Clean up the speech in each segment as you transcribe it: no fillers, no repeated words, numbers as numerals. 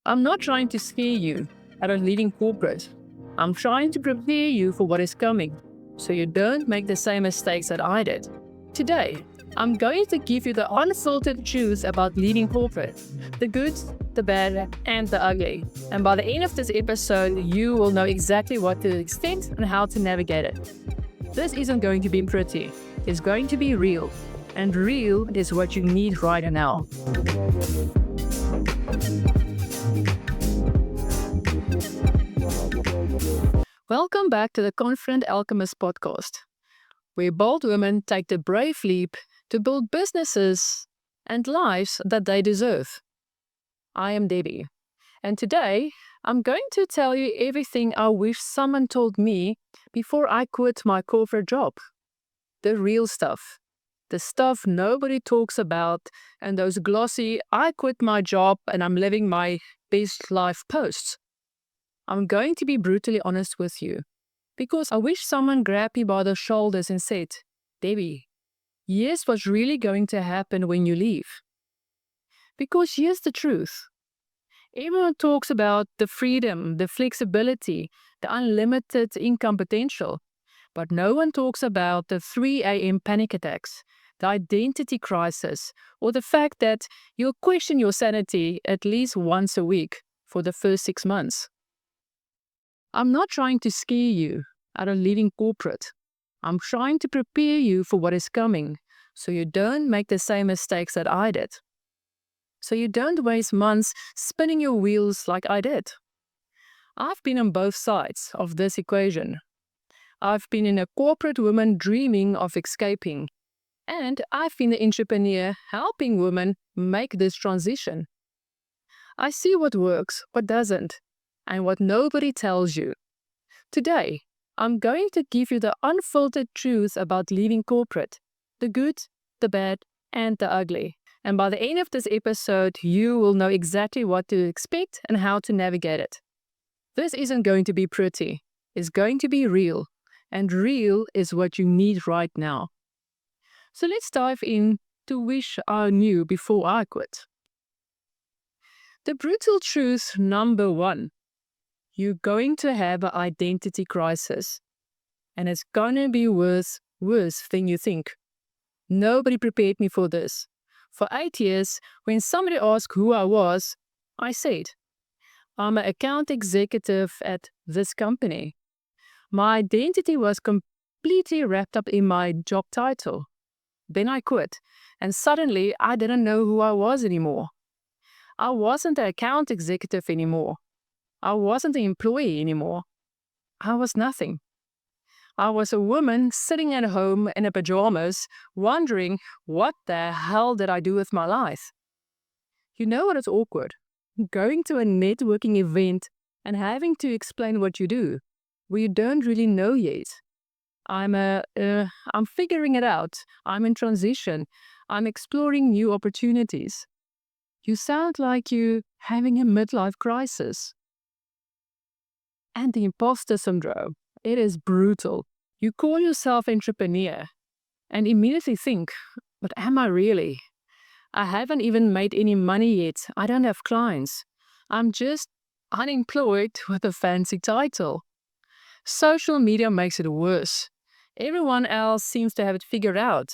I'm not trying to scare you out of leaving corporate. I'm trying to prepare you for what is coming so you don't make the same mistakes that I did. Today, I'm going to give you the unfiltered truth about leaving corporate, the good, the bad, and the ugly. And by the end of this episode, you will know exactly what to expect and how to navigate it. This isn't going to be pretty, it's going to be real. And real is what you need right now. Welcome back to the Confident Alchemist podcast, where bold women take the brave leap to build businesses and lives that they deserve. I am Debbie, and today I'm going to tell you everything I wish someone told me before I quit my corporate job. The real stuff. The stuff nobody talks about, and those glossy, I quit my job and I'm living my best life posts. I'm going to be brutally honest with you, because I wish someone grabbed me by the shoulders and said, Debbie, here's what's really going to happen when you leave. Because here's the truth. Everyone talks about the freedom, the flexibility, the unlimited income potential, but no one talks about the 3 a.m. panic attacks, the identity crisis, or the fact that you'll question your sanity at least once a week for the first 6 months. I'm not trying to scare you out of leaving corporate. I'm trying to prepare you for what is coming so you don't make the same mistakes that I did. So you don't waste months spinning your wheels like I did. I've been on both sides of this equation. I've been in a corporate woman dreaming of escaping, and I've been the entrepreneur helping women make this transition. I see what works, what doesn't, and what nobody tells you. Today, I'm going to give you the unfiltered truth about leaving corporate, the good, the bad, and the ugly. And by the end of this episode, you will know exactly what to expect and how to navigate it. This isn't going to be pretty. It's going to be real. And real is what you need right now. So let's dive in to wish I knew before I quit. The brutal truth number 1. You're going to have an identity crisis. And it's going to be worse than you think. Nobody prepared me for this. For 8 years, when somebody asked who I was, I said, I'm an account executive at this company. My identity was completely wrapped up in my job title. Then I quit, and suddenly I didn't know who I was anymore. I wasn't an account executive anymore. I wasn't an employee anymore. I was nothing. I was a woman sitting at home in her pajamas, wondering what the hell did I do with my life? You know what is awkward? Going to a networking event and having to explain what you do, where you don't really know yet. I'm figuring it out. I'm in transition. I'm exploring new opportunities. You sound like you're having a midlife crisis. And the imposter syndrome. It is brutal. You call yourself entrepreneur and immediately think, but am I really? I haven't even made any money yet. I don't have clients. I'm just unemployed with a fancy title. Social media makes it worse. Everyone else seems to have it figured out.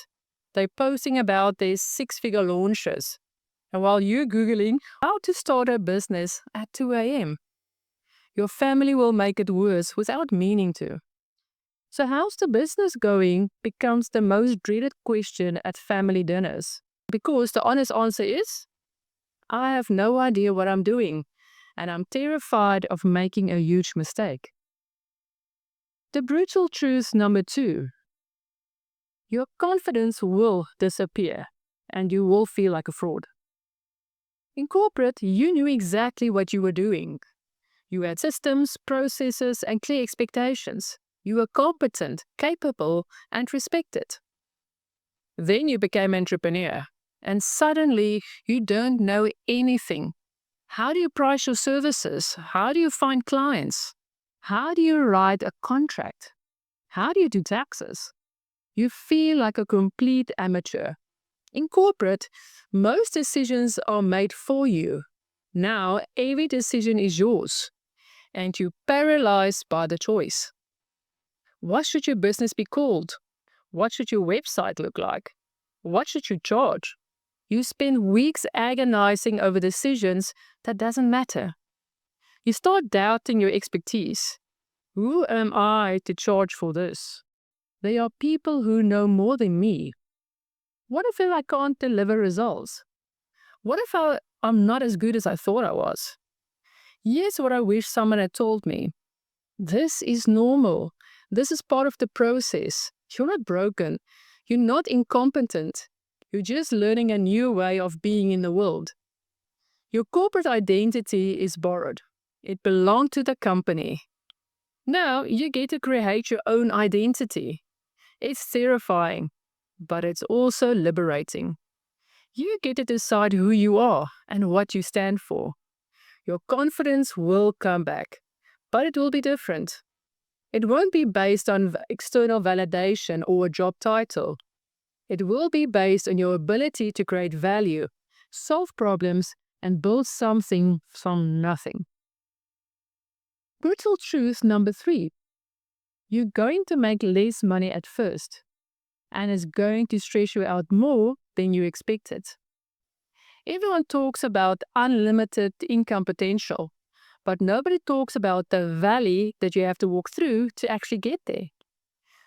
They're posting about their 6-figure launches. And while you're Googling how to start a business at 2 a.m., your family will make it worse without meaning to. So how's the business going becomes the most dreaded question at family dinners. Because the honest answer is, I have no idea what I'm doing, and I'm terrified of making a huge mistake. The brutal truth number 2. Your confidence will disappear, and you will feel like a fraud. In corporate, you knew exactly what you were doing. You had systems, processes, and clear expectations. You were competent, capable, and respected. Then you became entrepreneur, and suddenly you don't know anything. How do you price your services? How do you find clients? How do you write a contract? How do you do taxes? You feel like a complete amateur. In corporate, most decisions are made for you. Now every decision is yours, and you're paralyzed by the choice. What should your business be called? What should your website look like? What should you charge? You spend weeks agonizing over decisions that doesn't matter. You start doubting your expertise. Who am I to charge for this? They are people who know more than me. What if I can't deliver results? What if I'm not as good as I thought I was? Here's what I wish someone had told me. This is normal. This is part of the process. You're not broken. You're not incompetent. You're just learning a new way of being in the world. Your corporate identity is borrowed. It belonged to the company. Now you get to create your own identity. It's terrifying, but it's also liberating. You get to decide who you are and what you stand for. Your confidence will come back, but it will be different. It won't be based on external validation or a job title. It will be based on your ability to create value, solve problems, and build something from nothing. Brutal truth number 3. You're going to make less money at first, and it's going to stress you out more than you expected. Everyone talks about unlimited income potential, but nobody talks about the valley that you have to walk through to actually get there.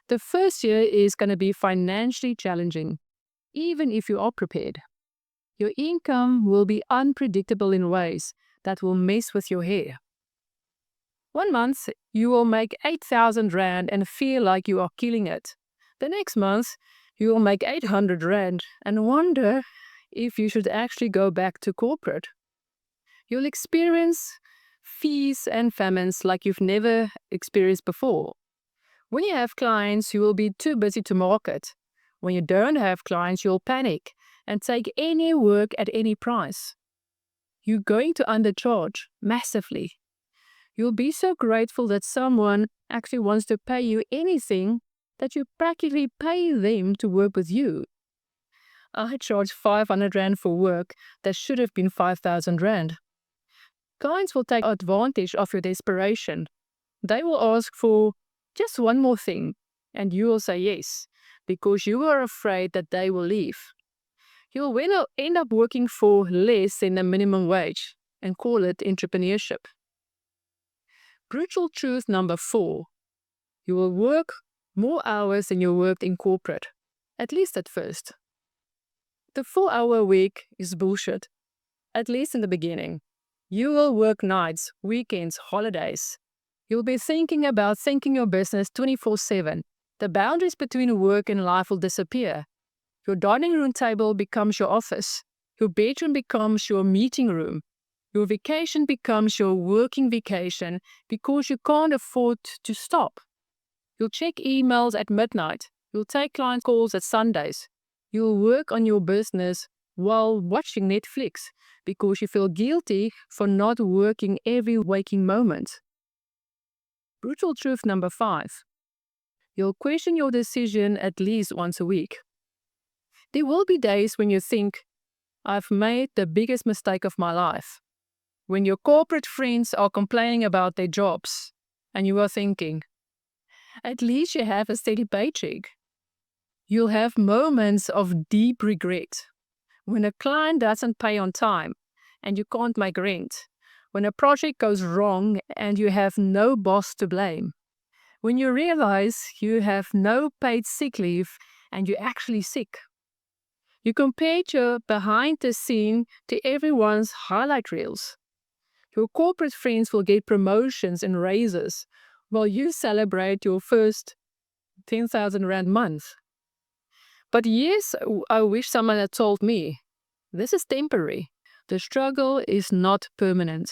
The first year is going to be financially challenging, even if you are prepared. Your income will be unpredictable in ways that will mess with your hair. 1 month, you will make 8,000 Rand and feel like you are killing it. The next month, you will make 800 Rand and wonder if you should actually go back to corporate. You'll experience feasts and famines like you've never experienced before. When you have clients, you will be too busy to market. When you don't have clients, you'll panic and take any work at any price. You're going to undercharge massively. You'll be so grateful that someone actually wants to pay you anything that you practically pay them to work with you. I charge 500 Rand for work that should have been 5,000 Rand. Clients will take advantage of your desperation. They will ask for just one more thing, and you will say yes, because you are afraid that they will leave. You'll end up working for less than the minimum wage and call it entrepreneurship. Brutal truth number 4. You will work more hours than you worked in corporate, at least at first. The 4-hour week is bullshit, at least in the beginning. You will work nights, weekends, holidays. You'll be thinking about your business 24/7. The boundaries between work and life will disappear. Your dining room table becomes your office. Your bedroom becomes your meeting room. Your vacation becomes your working vacation because you can't afford to stop. You'll check emails at midnight. You'll take client calls at Sundays. You'll work on your business while watching Netflix because you feel guilty for not working every waking moment. Brutal truth number 5. You'll question your decision at least once a week. There will be days when you think, I've made the biggest mistake of my life. When your corporate friends are complaining about their jobs and you are thinking, at least you have a steady paycheck. You'll have moments of deep regret. When a client doesn't pay on time and you can't make rent. When a project goes wrong and you have no boss to blame. When you realize you have no paid sick leave and you're actually sick. You compare your behind the scene to everyone's highlight reels. Your corporate friends will get promotions and raises while you celebrate your first 10,000 Rand month. But yes, I wish someone had told me, this is temporary. The struggle is not permanent.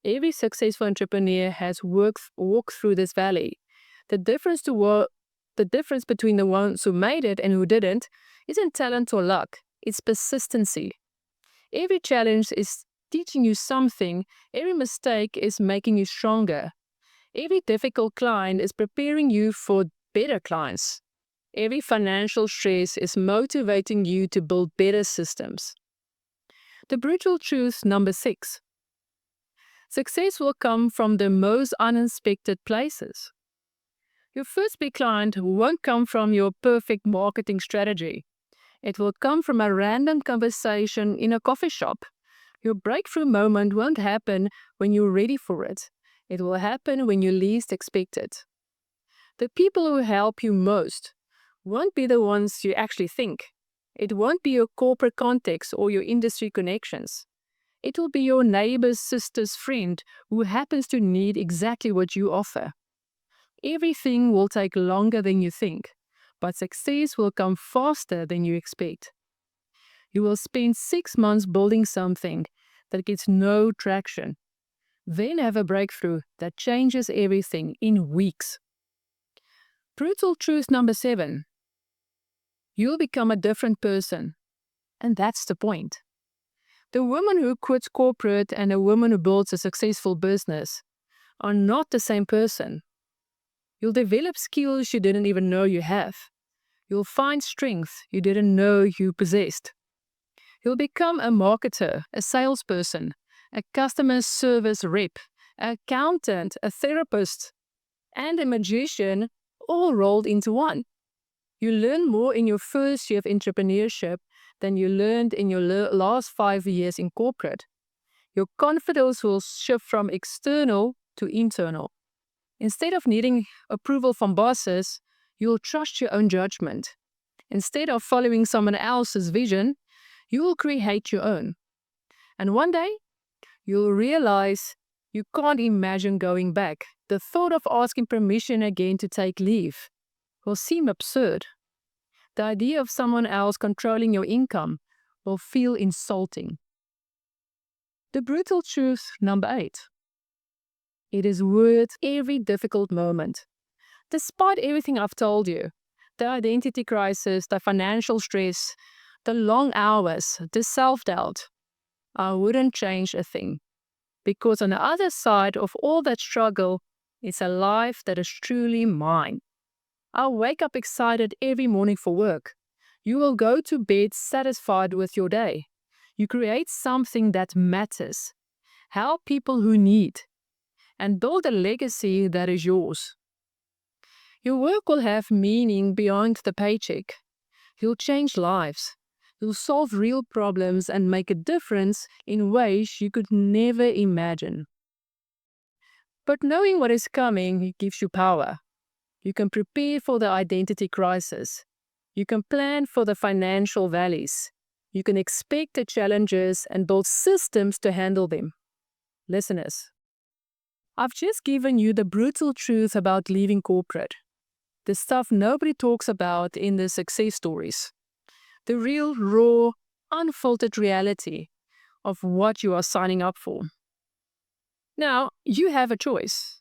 Every successful entrepreneur has walked through this valley. The difference between the ones who made it and who didn't isn't talent or luck. It's persistency. Every challenge is teaching you something. Every mistake is making you stronger. Every difficult client is preparing you for better clients. Every financial stress is motivating you to build better systems. The brutal truth number 6. Success will come from the most unexpected places. Your first big client won't come from your perfect marketing strategy. It will come from a random conversation in a coffee shop. Your breakthrough moment won't happen when you're ready for it. It will happen when you least expect it. The people who help you most won't be the ones you actually think. It won't be your corporate context or your industry connections. It will be your neighbor's sister's friend who happens to need exactly what you offer. Everything will take longer than you think, but success will come faster than you expect. You will spend 6 months building something that gets no traction, then have a breakthrough that changes everything in weeks. Brutal truth number 7. You'll become a different person, and that's the point. The woman who quits corporate and the woman who builds a successful business are not the same person. You'll develop skills you didn't even know you have. You'll find strength you didn't know you possessed. You'll become a marketer, a salesperson, a customer service rep, an accountant, a therapist, and a magician, all rolled into one. You learn more in your first year of entrepreneurship than you learned in your last 5 years in corporate. Your confidence will shift from external to internal. Instead of needing approval from bosses, you'll trust your own judgment. Instead of following someone else's vision, you will create your own. And one day, you'll realize you can't imagine going back. The thought of asking permission again to take leave will seem absurd. The idea of someone else controlling your income will feel insulting. The brutal truth number 8. It is worth every difficult moment. Despite everything I've told you, the identity crisis, the financial stress, the long hours, the self-doubt, I wouldn't change a thing. Because on the other side of all that struggle is a life that is truly mine. I'll wake up excited every morning for work. You will go to bed satisfied with your day. You create something that matters. Help people who need. And build a legacy that is yours. Your work will have meaning beyond the paycheck. You'll change lives. You'll solve real problems and make a difference in ways you could never imagine. But knowing what is coming gives you power. You can prepare for the identity crisis. You can plan for the financial valleys. You can expect the challenges and build systems to handle them. Listeners, I've just given you the brutal truth about leaving corporate. The stuff nobody talks about in the success stories. The real, raw, unfiltered reality of what you are signing up for. Now, you have a choice.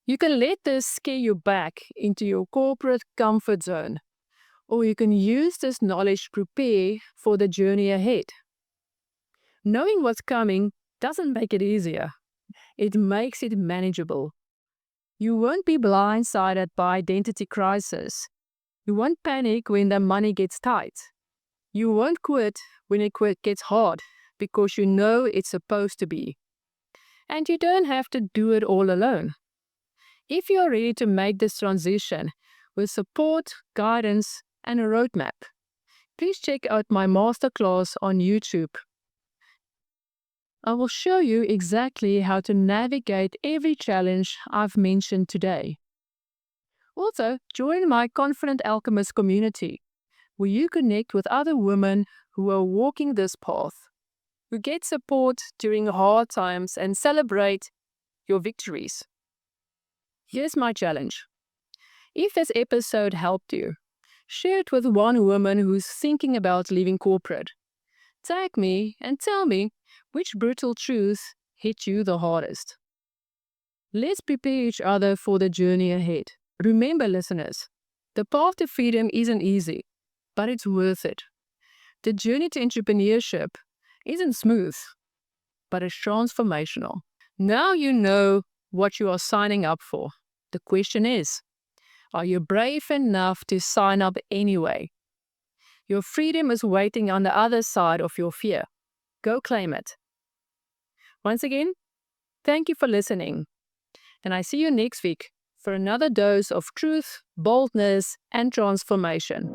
You can let this scare you back into your corporate comfort zone, or you can use this knowledge to prepare for the journey ahead. Knowing what's coming doesn't make it easier. It makes it manageable. You won't be blindsided by identity crisis. You won't panic when the money gets tight. You won't quit when it gets hard because you know it's supposed to be. And you don't have to do it all alone. If you're ready to make this transition with support, guidance, and a roadmap, please check out my masterclass on YouTube. I will show you exactly how to navigate every challenge I've mentioned today. Also, join my Confident Alchemist community, where you connect with other women who are walking this path, who get support during hard times and celebrate your victories. Here's my challenge. If this episode helped you, share it with one woman who's thinking about leaving corporate. Tag me and tell me which brutal truth hit you the hardest. Let's prepare each other for the journey ahead. Remember, listeners, the path to freedom isn't easy, but it's worth it. The journey to entrepreneurship isn't smooth, but it's transformational. Now you know what you are signing up for. The question is, are you brave enough to sign up anyway? Your freedom is waiting on the other side of your fear. Go claim it. Once again, thank you for listening, and I see you next week for another dose of truth, boldness, and transformation.